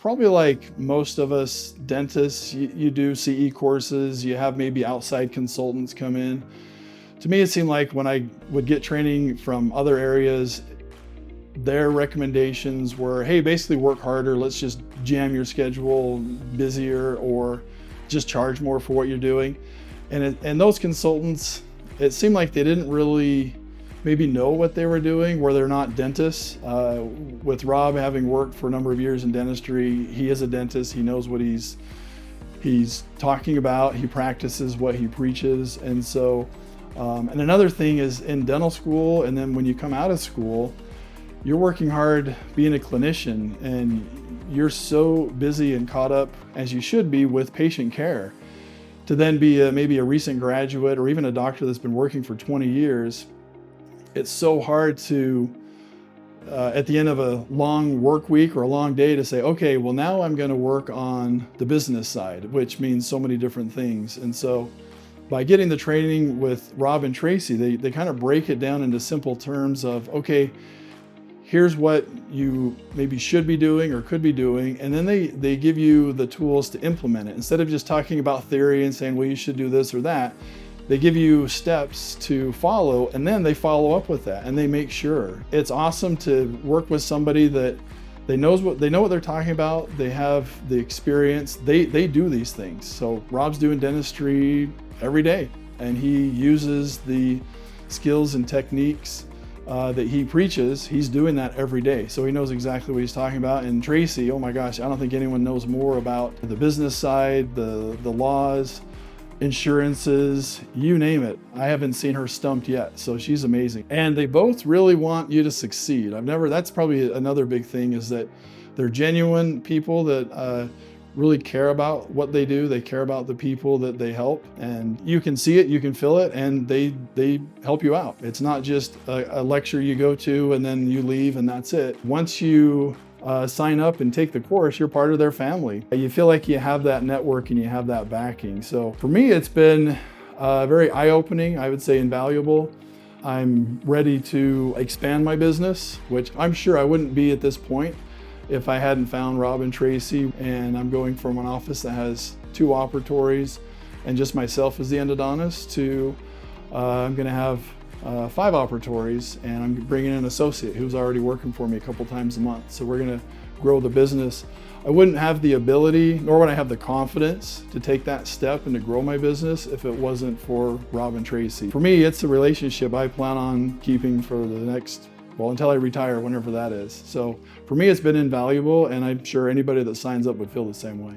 probably like most of us dentists, you do CE courses, you have maybe outside consultants come in. To me, it seemed like when I would get training from other areas, their recommendations were, hey, basically work harder, let's just jam your schedule busier, or just charge more for what you're doing. And those consultants, it seemed like they didn't really maybe know what they were doing, where they're not dentists. With Rob having worked for a number of years in dentistry, he is a dentist, he knows what he's talking about, he practices what he preaches. And so, and another thing is in dental school, and then when you come out of school, you're working hard being a clinician, and you're so busy and caught up, as you should be, with patient care. To then be maybe a recent graduate or even a doctor that's been working for 20 years, it's so hard to, at the end of a long work week or a long day, to say, okay, well now I'm going to work on the business side, which means so many different things. And so by getting the training with Rob and Tracy, they kind of break it down into simple terms of, okay, here's what you maybe should be doing or could be doing, and then they give you the tools to implement it. Instead of just talking about theory and saying, well, you should do this or that, they give you steps to follow, and then they follow up with that, and they make sure. It's awesome to work with somebody that they know what they're talking about, they have the experience, they do these things. So Rob's doing dentistry every day, and he uses the skills and techniques that he preaches. He's doing that every day. So he knows exactly what he's talking about. And Tracy, oh my gosh, I don't think anyone knows more about the business side, the laws, insurances, you name it. I haven't seen her stumped yet. So she's amazing. And they both really want you to succeed. That's probably another big thing, is that they're genuine people that really care about what they do. They care about the people that they help, and you can see it, you can feel it, and they help you out. It's not just a lecture you go to and then you leave and that's it. Once you sign up and take the course, you're part of their family. You feel like you have that network and you have that backing. So for me, it's been very eye-opening, I would say invaluable. I'm ready to expand my business, which I'm sure I wouldn't be at this point if I hadn't found Rob and Tracy. And I'm going from an office that has 2 operatories and just myself as the endodontist to I'm going to have 5 operatories, and I'm bringing in an associate who's already working for me a couple times a month. So we're going to grow the business. I wouldn't have the ability, nor would I have the confidence to take that step and to grow my business if it wasn't for Rob and Tracy. For me, it's a relationship I plan on keeping for the next, well, until I retire, whenever that is. So for me, it's been invaluable, and I'm sure anybody that signs up would feel the same way.